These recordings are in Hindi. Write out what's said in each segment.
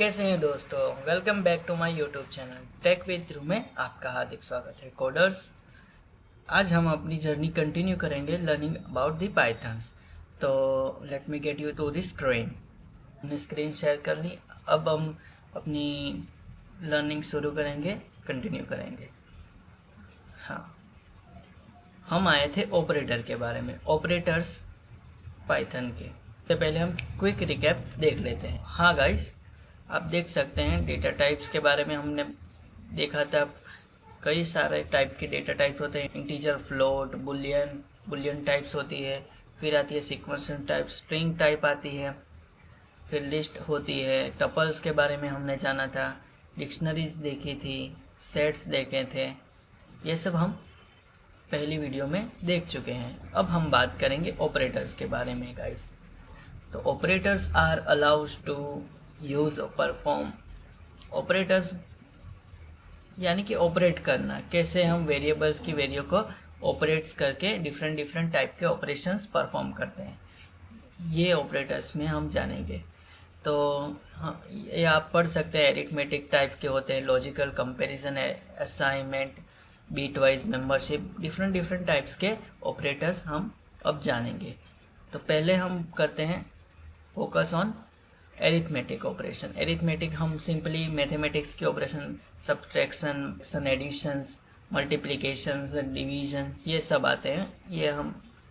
कैसे हैं दोस्तों। Welcome back to my YouTube channel tech with Dhruv में आपका हार्दिक स्वागत है। कोडर्स, आज हम अपनी जर्नी कंटिन्यू करेंगे लर्निंग अबाउट द पाइथन्स। तो let me get you to the screen. हमने स्क्रीन शेयर कर ली। अब हम अपनी लर्निंग शुरू करेंगे, कंटिन्यू करेंगे। हाँ, हम आए थे ऑपरेटर के बारे में, ऑपरेटर्स पाइथन के। तो पहले हम क्विक रिकैप देख लेते हैं। हाँ गाइस, आप देख सकते हैं डेटा टाइप्स के बारे में हमने देखा था। कई सारे टाइप के डेटा टाइप्स होते हैं। इंटीजर, फ्लोट, बुलियन टाइप्स होती है। फिर आती है सीक्वेंशियल टाइप, स्ट्रिंग टाइप आती है। फिर लिस्ट होती है। टपल्स के बारे में हमने जाना था। डिक्शनरीज देखी थी, सेट्स देखे थे। ये सब हम पहली वीडियो में देख चुके हैं। अब हम बात करेंगे ऑपरेटर्स के बारे में गाइस। तो operators are allowed to use और परफॉर्म। ऑपरेटर्स यानी कि ऑपरेट करना, कैसे हम वेरिएबल्स की वैल्यू को ऑपरेट्स करके डिफरेंट टाइप के ऑपरेशंस परफॉर्म करते हैं, ये ऑपरेटर्स में हम जानेंगे। तो ये आप पढ़ सकते हैं। एरिथमेटिक टाइप के होते हैं, logical comparison, assignment, bitwise membership, different types के ऑपरेटर्स हम अब जानेंगे। तो पहले हम करते हैं focus on arithmetic operation. Arithmetic हम सिंपली मैथमेटिक्स के operation, subtraction, additions, multiplications, division, ये सब आते हैं। ये हम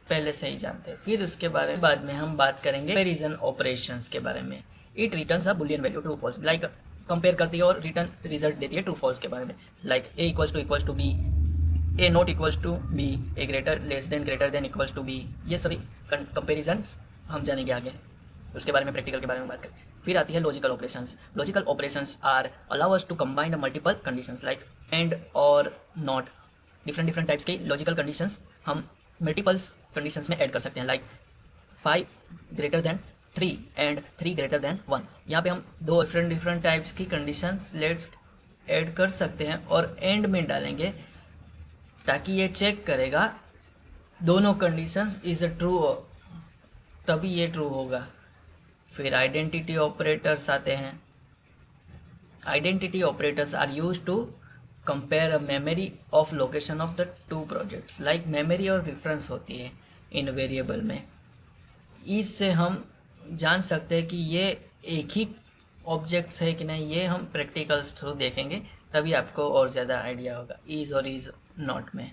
पहले से ही जानते हैं। फिर उसके बाद में हम बात करेंगे कंपैरिजन ऑपरेशंस के बारे में। It returns a boolean value true false, like compare करती है और रिटर्न रिजल्ट देती है ट्रू फॉल्स के बारे में। Like a equals to b, a not equals to b, a greater than equals to b. ये सभी कंपेरिजन्स हम जानेंगे आगे। उसके बारे में, प्रैक्टिकल के बारे में बात करें। फिर आती है logical operations. Logical operations are allow us to combine multiple conditions like and और नॉट। डिफरेंट टाइप्स की लॉजिकल कंडीशंस हम मल्टीपल्स कंडीशंस में ऐड कर सकते हैं। Like 5 greater than 3 and 3 greater than 1। यहाँ पे हम दो डिफरेंट टाइप्स की कंडीशंस लेट्स ऐड कर सकते हैं और एंड में डालेंगे, ताकि ये चेक करेगा दोनों कंडीशंस इज ट्रू, तभी ये ट्रू होगा। फिर आइडेंटिटी ऑपरेटर्स आते हैं। Identity operators are used to compare a memory of location of the two projects. Like memory और रेफरेंस होती है इन वेरिएबल में। इससे हम जान सकते हैं कि ये एक ही ऑब्जेक्ट्स है कि नहीं। ये हम प्रैक्टिकल्स थ्रू देखेंगे, तभी आपको और ज़्यादा आइडिया होगा इज और इज नॉट में।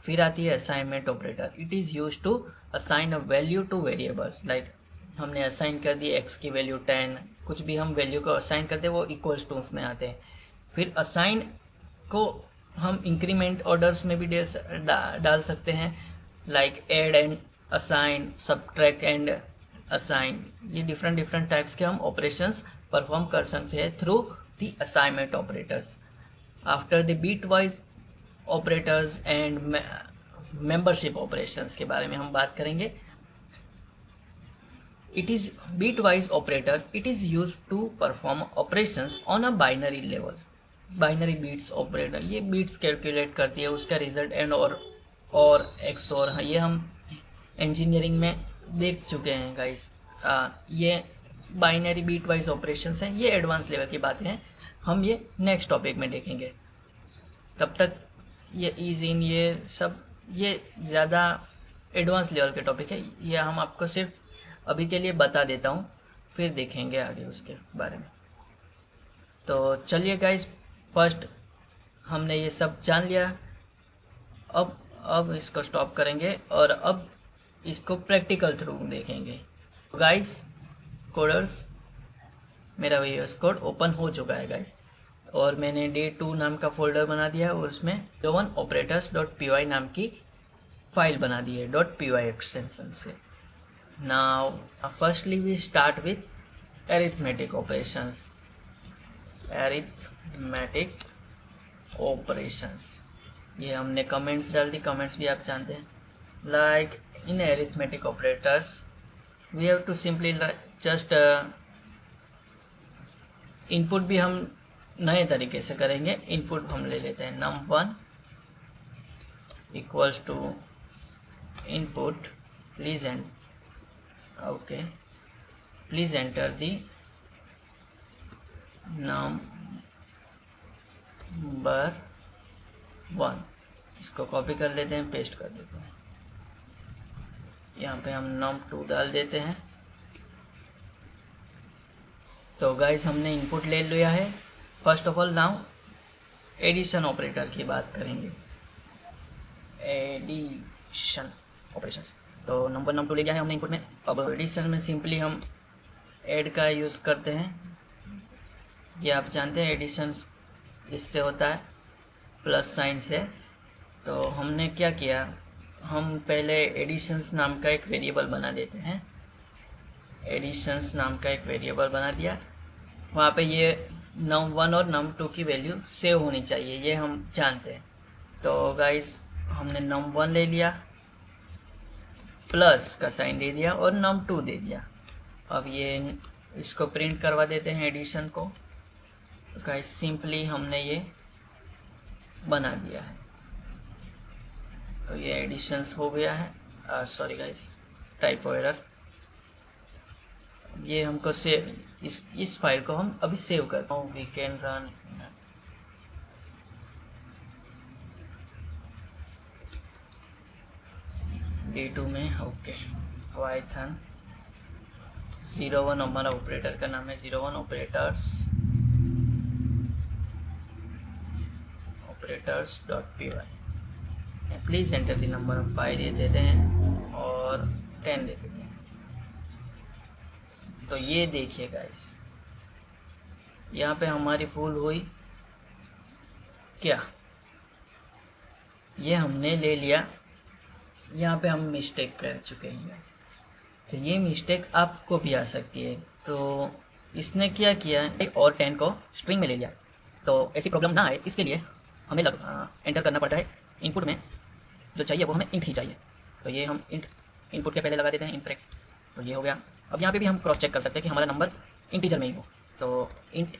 फिर आती है assignment operator. It is use to assign a value to variables. Like हमने असाइन कर दी x की वैल्यू 10, कुछ भी हम वैल्यू को असाइन करते हैं वो इक्वल्स टू उसमें आते हैं। फिर असाइन को हम इंक्रीमेंट ऑर्डर्स में भी डाल सकते हैं। Like add and assign, subtract and assign. ये डिफरेंट टाइप्स के हम ऑपरेशंस परफॉर्म कर सकते हैं through the assignment operators. After the bitwise operators and membership operations के बारे में हम बात करेंगे। It is bitwise operator. It is used to perform operations on a binary level. Binary bits operator, ये बीट्स कैलकुलेट करती है, उसका रिजल्ट एंड और एक्स और। ये हम इंजीनियरिंग में देख चुके हैं गाइस। ये बाइनरी बीट वाइज ऑपरेशंस हैं। ये एडवांस लेवल की बातें हैं, हम ये नेक्स्ट टॉपिक में देखेंगे। तब तक ये इज इन, ये सब ये ज़्यादा एडवांस लेवल के टॉपिक है। ये हम आपको सिर्फ अभी के लिए बता देता हूँ, फिर देखेंगे आगे उसके बारे में। तो चलिए गाइस, फर्स्ट हमने ये सब जान लिया। अब इसको स्टॉप करेंगे और अब इसको प्रैक्टिकल थ्रू देखेंगे। गाइस कोडर्स, मेरा VS कोड ओपन हो चुका है गाइस, और मैंने day2 नाम का फोल्डर बना दिया और उसमें operators.py नाम की फाइल बना दी है .py एक्सटेंशन से। Now, firstly we start with arithmetic operations. Arithmetic operations. ये हमने कमेंट्स डाल दी, कमेंट्स भी आप जानते हैं। Like in arithmetic operators, we have to simply just input भी हम नए तरीके से करेंगे। इनपुट हम ले लेते हैं num1 equals to input, please and okay, please enter the number 1, इसको कॉपी कर लेते हैं, पेस्ट कर देते हैं। यहाँ पे हम num2 डाल देते हैं। तो गाइस हमने इनपुट ले लिया है। First of all now addition operator की बात करेंगे। एडिशन ऑपरेशंस, तो नंबर num2 ले लिया है हमने इनपुट में। अब एडिशन में सिंपली हम ऐड का यूज़ करते हैं। ये आप जानते हैं एडिशन इससे होता है प्लस साइन से। तो हमने क्या किया, हम पहले एडिशंस नाम का एक वेरिएबल बना देते हैं। एडिशंस नाम का एक वेरिएबल बना दिया, वहाँ पे ये num1 और num2 की वैल्यू सेव होनी चाहिए, ये हम जानते हैं। तो गाइस हमने num1 ले लिया, प्लस का साइन दे दिया और num2 दे दिया। अब ये इसको प्रिंट करवा देते हैं एडिशन को। तो गाइस सिंपली हमने ये बना दिया है। तो ये एडिशंस हो गया है। Sorry guys, typo error. ये हमको सेव, इस फाइल को हम अभी सेव करते हैं। वी कैन रन D2 में। ओके, पाइथन 01, हमारा ऑपरेटर का नाम है 01 operators. Please enter the number of पाई दे देते हैं और 10 दे देते हैं। तो ये देखिए गाइस, यहाँ पे हमारी भूल हुई क्या, ये हमने ले लिया, यहाँ पे हम मिस्टेक कर चुके हैं। तो ये मिस्टेक आपको भी आ सकती है। तो इसने क्या किया और 10 को स्ट्रिंग में ले लिया। तो ऐसी प्रॉब्लम ना आए इसके लिए हमें एंटर करना पड़ता है इनपुट में, जो चाहिए वो हमें इंट ही चाहिए। तो ये हम इंट इनपुट के पहले लगा देते हैं इंट। तो ये हो गया। अब यहाँ पे भी हम क्रॉस चेक कर सकते हैं कि हमारा नंबर इंटीजर में ही हो। तो इंट,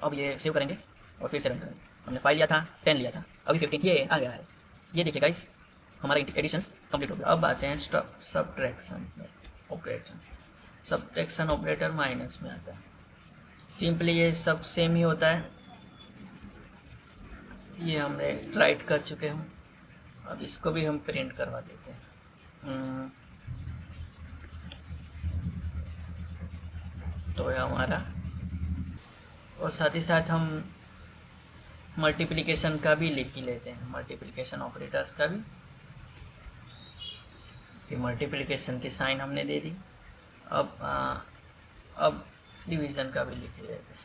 अब ये सेव करेंगे और फिर से रन करेंगे। हमने 5 लिया था, 10 लिया था, अभी 15 ये आ गया है। ये देखिए गाइस, हमारा एडिशंस कंप्लीट हो गया। अब आते हैं subtraction operator. Subtraction operator minus में आता है। सिंपली ये सब सेम ही होता है, ये हमने राइट कर चुके हैं। अब इसको भी हम प्रिंट करवा देते हैं। तो ये हमारा, और साथ ही साथ हम मल्टीप्लिकेशन का भी लिख ही लेते हैं, मल्टीप्लिकेशन ऑपरेटर्स का भी। फिर मल्टीप्लिकेशन की साइन हमने दे दी। अब डिवीजन का भी लिख लेते हैं,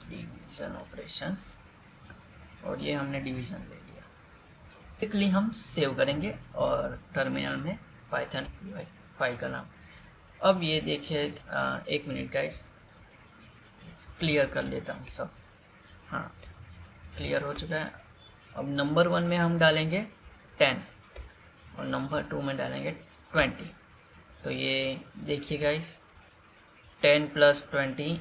डिवीजन ऑपरेशंस, और ये हमने डिवीजन ले लिया। क्विकली हम सेव करेंगे और टर्मिनल में पाइथन फाइल का नाम। अब ये देखिए, एक मिनट गाइस, क्लियर कर लेता हूँ सब। हाँ, क्लियर हो चुका है। अब नंबर 1 में हम डालेंगे 10 और नंबर 2 में डालेंगे 20। तो ये देखिए गाइस, 10 प्लस 20,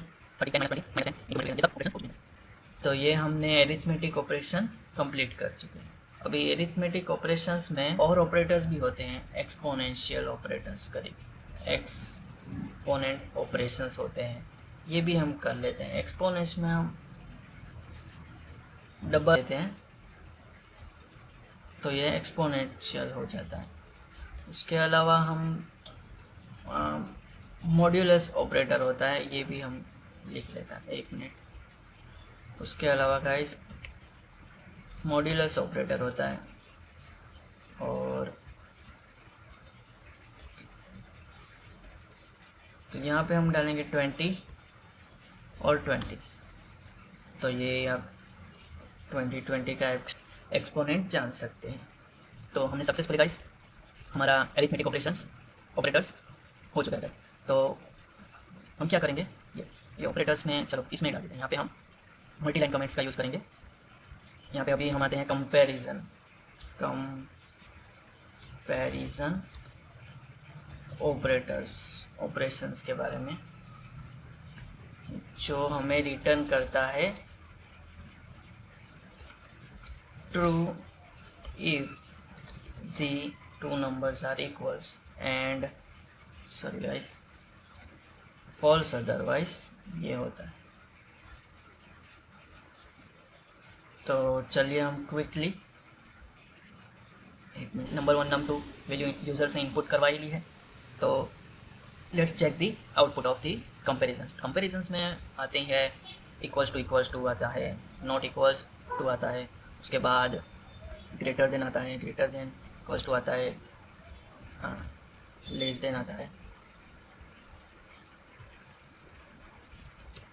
तो ये हमने एरिथमेटिक ऑपरेशन कंप्लीट कर चुके हैं। अभी एरिथमेटिक ऑपरेशंस में और ऑपरेटर्स भी होते हैं, एक्सपोनेंशियल ऑपरेटर्स करीब एक्सपोनेंट ऑपरेशंस होते हैं, ये भी हम कर लेते हैं। एक्सपोनेंट्स में हम डबल लेते हैं तो ये एक्सपोनेंशियल हो जाता है। उसके अलावा हम मॉड्यूलस ऑपरेटर होता है, ये भी हम लिख लेते हैं। एक मिनट। उसके अलावा गाइस मॉड्यूलस ऑपरेटर होता है, और तो यहाँ पे हम डालेंगे 20 और 20। तो ये आप 20 का एक्सपोनेंट जान सकते हैं। तो हमने सक्सेसफुली गाइस हमारा एरिथमेटिक ऑपरेटर्स हो चुका है। तो हम क्या करेंगे, ये ऑपरेटर्स में, चलो इसमें डाल देते हैं। यहाँ पे हम मल्टी लाइन कमेंट्स का यूज़ करेंगे। यहाँ पे अभी हम आते हैं कंपैरिजन ऑपरेशंस के बारे में, जो हमें रिटर्न करता है true if the two numbers are equals and false otherwise ये होता है। तो चलिए हम quickly number 1 number 2 value user से इनपुट करवा ही ली है। तो let's check the output of the comparisons में आते हैं इक्वल्स टू आता है, नॉट इक्वल्स टू आता है, उसके बाद ग्रेटर देन आता है, ग्रेटर देन इक्वल्स टू आता है, लेस देन आता है,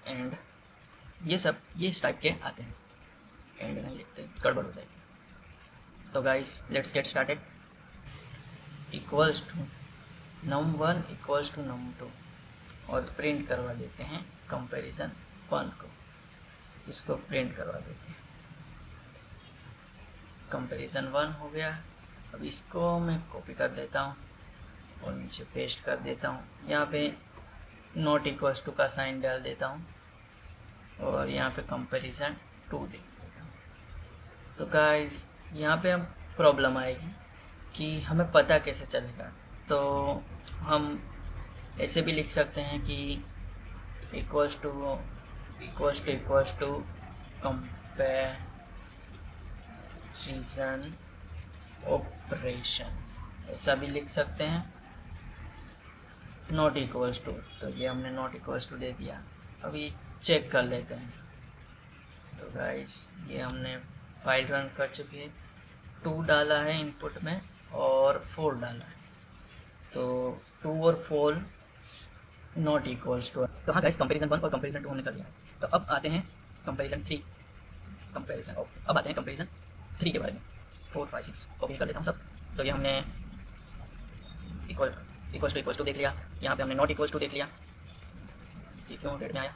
एंड ये सब ये इस टाइप के आते हैं। एंड नहीं लिखते गड़बड़ हो जाएगी। तो guys let's get started. Equals to num1 equals to num2 और प्रिंट करवा देते हैं कंपैरिजन 1 को, इसको प्रिंट करवा देते हैं। कंपैरिजन 1 हो गया। अब इसको मैं कॉपी कर देता हूँ और नीचे पेस्ट कर देता हूँ। यहाँ पे नॉट इक्वल्स टू का साइन डाल देता हूँ और यहाँ पे कंपैरिजन 2 दे देता हूँ। तो गाइस यहाँ पे हम प्रॉब्लम आएगी कि हमें पता कैसे चलेगा। तो हम ऐसे भी लिख सकते हैं कि इक्वल्स टू कंपैरिजन ऑपरेशन, ऐसा भी लिख सकते हैं। नॉट इक्वल्स टू, तो ये हमने नॉट इक्वल्स टू दे दिया। अभी चेक कर लेते हैं। तो गाइस ये हमने फाइल रन कर चुकी है, 2 डाला है इनपुट में और 4 डाला है। तो 2 और 4 नॉट इक्वल्स टू। तो हाँ गाइस कंपैरिजन 1 और कंपैरिजन 2 हमने कर लिया है। तो अब आते हैं कंपैरिजन 3 कंपैरिजन अब आते हैं कंपैरिजन 3 के बारे में। 4 5 6 कॉपी कर लेता हूँ सब। तो ये हमने इक्वल्स टू देख लिया, यहाँ पे हमने नॉट इक्वल्स टू देख लिया। ये क्यों रेड में आया?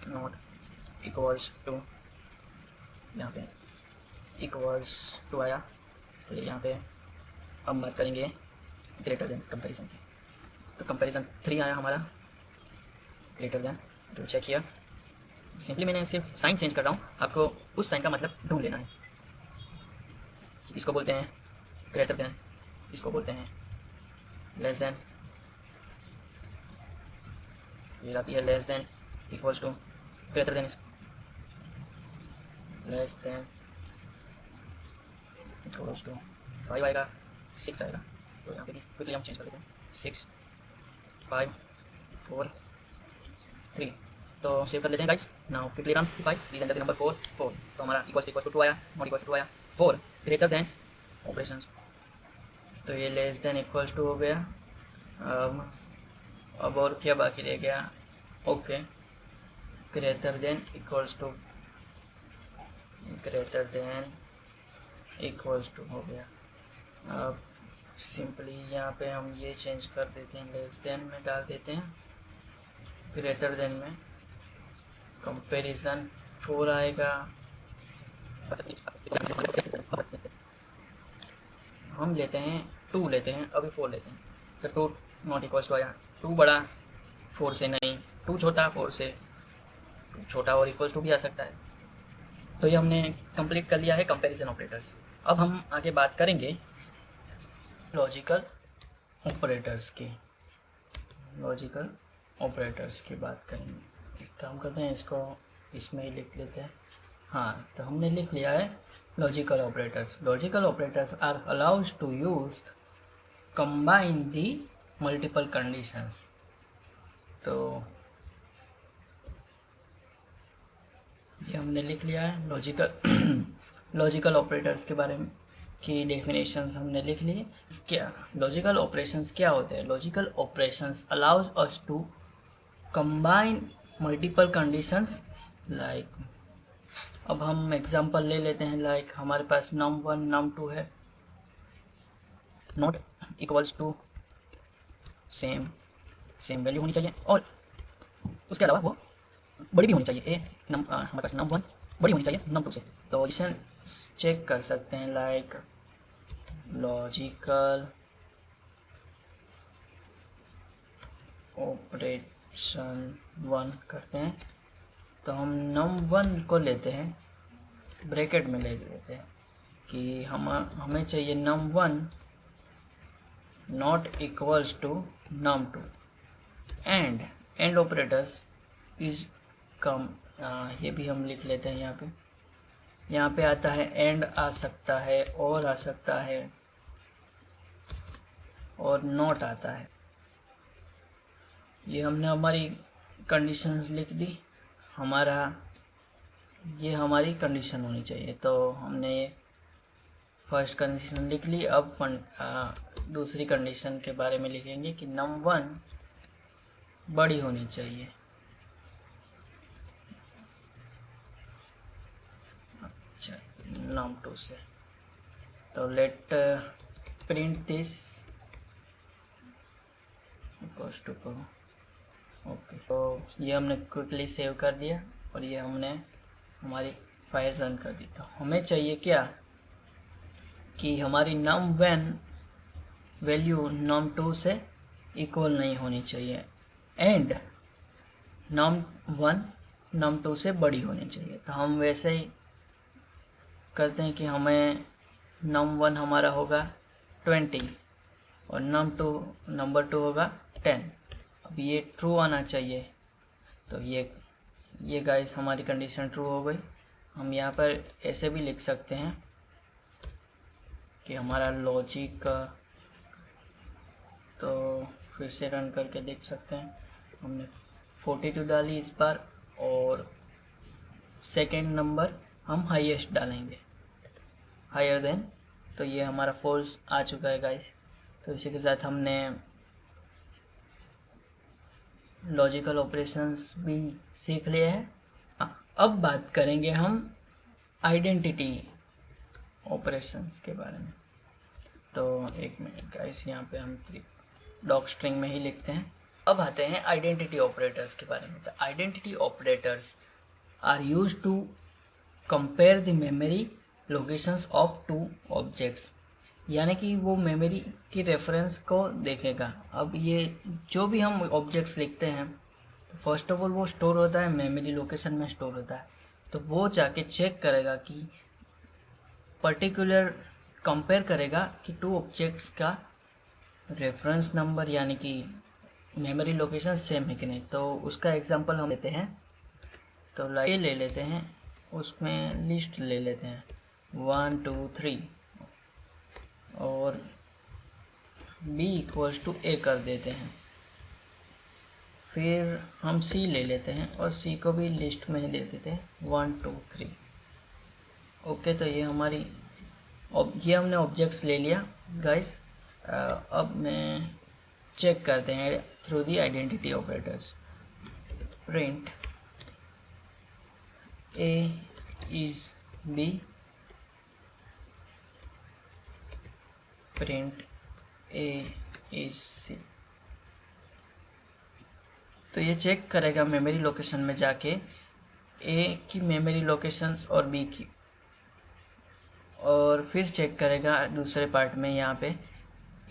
नॉट इक्वल्स टू, यहाँ पे इक्वल्स टू आया। तो यहाँ पे हम बात करेंगे ग्रेटर देन कंपैरिजन की। तो कंपैरिजन 3 आया हमारा, ग्रेटर देन। तो चेक हियर, सिंपली मैंने सिर्फ साइन चेंज कर रहा हूँ, आपको उस साइन का मतलब ढूंढ लेना है। इसको बोलते हैं ग्रेटर देन, इसको बोलते हैं लेस देन। ये आती है less than equals to, greater than less than equals to 5 आएगा, 6 आएगा। तो यहाँ पे भी क्विकली हम चेंज कर देते हैं 6 5 4 3। तो सेव कर लेते हैं guys. Now quickly run 5 please enter the number 4 4। तो हमारा इक्वल्स टू 2 आया, नॉट इक्वल्स टू 2 आया, 4 ग्रेटर देन ऑपरेशंस। तो ये लेस देन इक्वल्स टू हो गया। अब और क्या बाकी रह गया? Okay, greater than equals to हो गया। अब सिंपली यहाँ पे हम ये चेंज कर देते हैं, लेस देन में डाल देते हैं, ग्रेटर देन में कंपैरिजन 4 आएगा। हम लेते हैं 2 लेते हैं, अभी 4 लेते हैं। तो 2 नॉट इक्वल्स टू आया, 2 बड़ा 4 से नहीं, 2 छोटा 4 से, 2 छोटा और इक्वल्स टू भी आ सकता है। तो ये हमने कंप्लीट कर लिया है कंपैरिजन ऑपरेटर्स। अब हम आगे बात करेंगे लॉजिकल ऑपरेटर्स की। बात करेंगे। एक काम करते हैं, इसको इसमें ही लिख लेते हैं। हाँ, तो हमने लिख लिया है logical operators are allowed to use combine the multiple conditions. तो ये हमने लिख लिया है लॉजिकल ऑपरेटर्स के बारे में की डेफिनेशंस हमने लिख ली। क्या लॉजिकल ऑपरेशंस क्या होते हैं? Logical operations allows us to combine multiple conditions. Like अब हम एग्जांपल ले लेते हैं, लाइक हमारे पास num1 num2 है, not equals to same value होनी चाहिए और उसके अलावा वो बड़ी भी होनी चाहिए। हमारे पास num1 बड़ी होनी चाहिए num2 से। तो इसे चेक कर सकते हैं, लाइक लॉजिकल ऑपरेशन 1 करते हैं। तो हम num1 को लेते हैं, ब्रैकेट में ले लेते हैं कि हमें चाहिए num1 not equals to num2। And operators is come, ये भी हम लिख लेते हैं। यहाँ पे आता है एंड आ सकता है, और आ सकता है, और नॉट आता है। ये हमने हमारी कंडीशंस लिख दी। ये हमारी कंडीशन होनी चाहिए, तो हमने ये फर्स्ट कंडीशन लिख ली। अब दूसरी कंडीशन के बारे में लिखेंगे कि num1 बड़ी होनी चाहिए। अच्छा, num2 से। तो let print this equals to okay. तो ये हमने क्विकली सेव कर दिया और ये हमने हमारी फाइल रन कर दी। तो हमें चाहिए क्या कि हमारी num1 वैल्यू num2 से इक्वल नहीं होनी चाहिए, एंड num1 num2 से बड़ी होनी चाहिए। तो हम वैसे ही करते हैं कि हमें num1 हमारा होगा 20 और नंबर 2 होगा 10। अब ये ट्रू आना चाहिए। तो ये गाइस हमारी कंडीशन ट्रू हो गई। हम यहाँ पर ऐसे भी लिख सकते हैं कि हमारा लॉजिक, तो फिर से रन करके देख सकते हैं। हमने 42 डाली इस बार, और सेकेंड नंबर हम हाईएस्ट डालेंगे, हायर देन। तो ये हमारा फॉल्स आ चुका है गाइस। तो इसी के साथ हमने लॉजिकल ऑपरेशंस भी सीख लिए हैं। अब बात करेंगे हम आइडेंटिटी ऑपरेशंस के बारे में। तो एक मिनट गाइस, यहाँ पे हम डॉक स्ट्रिंग में ही लिखते हैं। अब आते हैं आइडेंटिटी ऑपरेटर्स के बारे में। तो identity operators are used to compare the memory locations of two objects, यानी कि वो मेमोरी की रेफरेंस को देखेगा। अब ये जो भी हम ऑब्जेक्ट्स लिखते हैं, तो फर्स्ट ऑफ ऑल वो स्टोर होता है मेमोरी लोकेशन में स्टोर होता है। तो वो जाके चेक करेगा कि पर्टिकुलर कंपेयर करेगा कि टू ऑब्जेक्ट्स का रेफरेंस नंबर यानी कि मेमोरी लोकेशन सेम है कि नहीं। तो उसका एग्जांपल हम लेते हैं। तो ये ले लेते हैं, उसमें लिस्ट ले लेते हैं 1 2 3 और b इक्वल्स टू a कर देते हैं। फिर हम c ले लेते हैं और c को भी लिस्ट में ही दे देते हैं 1 2 3। ओके, तो ये हमने ऑब्जेक्ट्स ले लिया गाइस। अब मैं चेक करते हैं through the identity operators. Print a is b, print a is c। तो ये चेक करेगा मेमोरी लोकेशन में जाके a की मेमोरी लोकेशंस और b की, और फिर चेक करेगा दूसरे पार्ट में यहाँ पे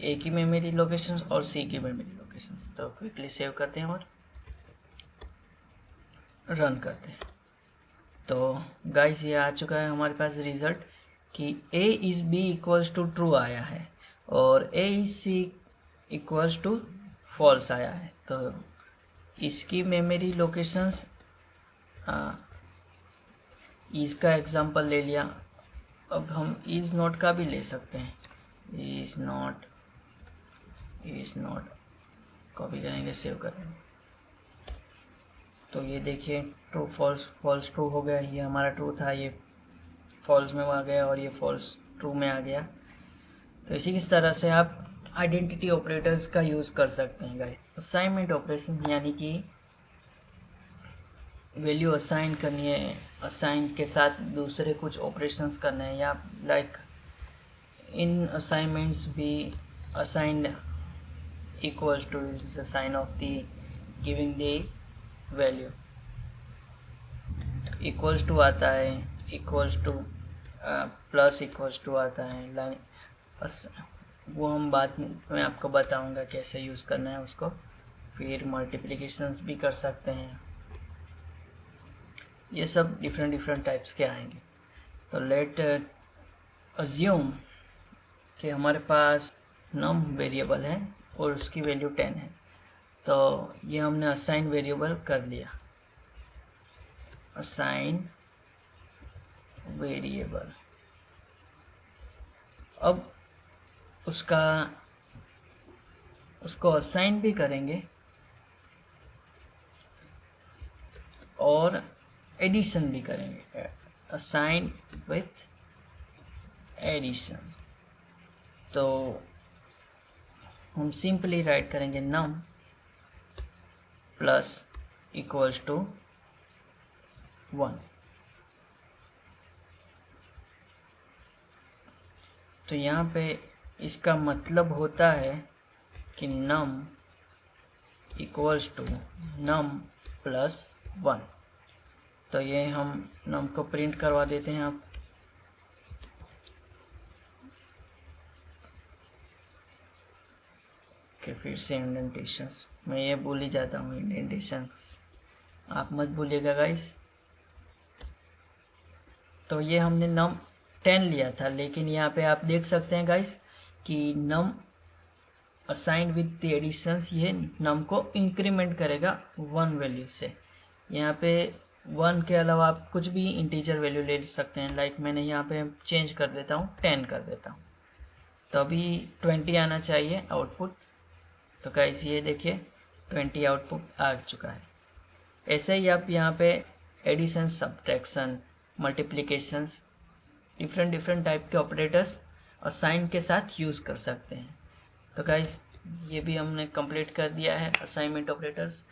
a की मेमोरी लोकेशंस और c की मेमोरी लोकेशंस। तो क्विकली सेव करते हैं और रन करते हैं। तो गाइस ये आ चुका है हमारे पास रिजल्ट कि a is b equals to true आया है और a is c equals to false आया है। तो इसकी मेमोरी लोकेशंस, इसका एग्जांपल ले लिया। अब हम इज नॉट का भी ले सकते हैं। इज नॉट कॉपी करेंगे, सेव करेंगे। तो ये देखिए ट्रू फॉल्स ट्रू हो गया। ये हमारा ट्रू था, ये फॉल्स में आ गया और ये फॉल्स ट्रू में आ गया। तो इसी किस तरह से आप आइडेंटिटी ऑपरेटर्स का यूज़ कर सकते हैं गाइस। असाइनमेंट ऑपरेशन यानी कि वैल्यू असाइन करनी है, असाइन के साथ दूसरे कुछ ऑपरेशंस करने हैं, या लाइक इन असाइनमेंट्स भी assigned equals to the sign of the giving the value. Equals to आता है, equals to plus equals to आता है, लाइन वो हम बाद में आपको बताऊंगा कैसे यूज़ करना है उसको। फिर मल्टीप्लिकेशंस भी कर सकते हैं। ये सब डिफरेंट टाइप्स के आएंगे। तो लेट अज्यूम कि हमारे पास नम वेरिएबल है और उसकी वैल्यू 10 है। तो ये हमने असाइन वेरिएबल कर लिया, असाइन वेरिएबल। अब उसको असाइन भी करेंगे और एडिशन भी करेंगे, असाइन विथ एडिशन। तो हम सिंपली राइट करेंगे num प्लस इक्वल्स टू 1। तो यहाँ पे इसका मतलब होता है कि num equals to num plus 1। तो ये हम num को प्रिंट करवा देते हैं आप। फिर से इंडेंटेशंस, मैं ये भूल ही जाता हूँ इंडेंटेशंस, आप मत भूलिएगा गाइस। तो ये हमने num 10 लिया था, लेकिन यहाँ पे आप देख सकते हैं गाइस कि num assigned with the addition ये num को इंक्रीमेंट करेगा 1 वैल्यू से। यहाँ पे 1 के अलावा आप कुछ भी इंटीजर वैल्यू ले सकते हैं। लाइक मैंने यहाँ पे चेंज कर देता हूँ, 10 कर देता हूँ, तो अभी 20 आना चाहिए आउटपुट। तो गाइस ये देखिए 20 आउटपुट आ चुका है। ऐसे ही आप यहाँ पे addition, subtraction, multiplication, different type के ऑपरेटर्स असाइन के साथ यूज़ कर सकते हैं। तो गाइस ये भी हमने कंप्लीट कर दिया है असाइनमेंट ऑपरेटर्स।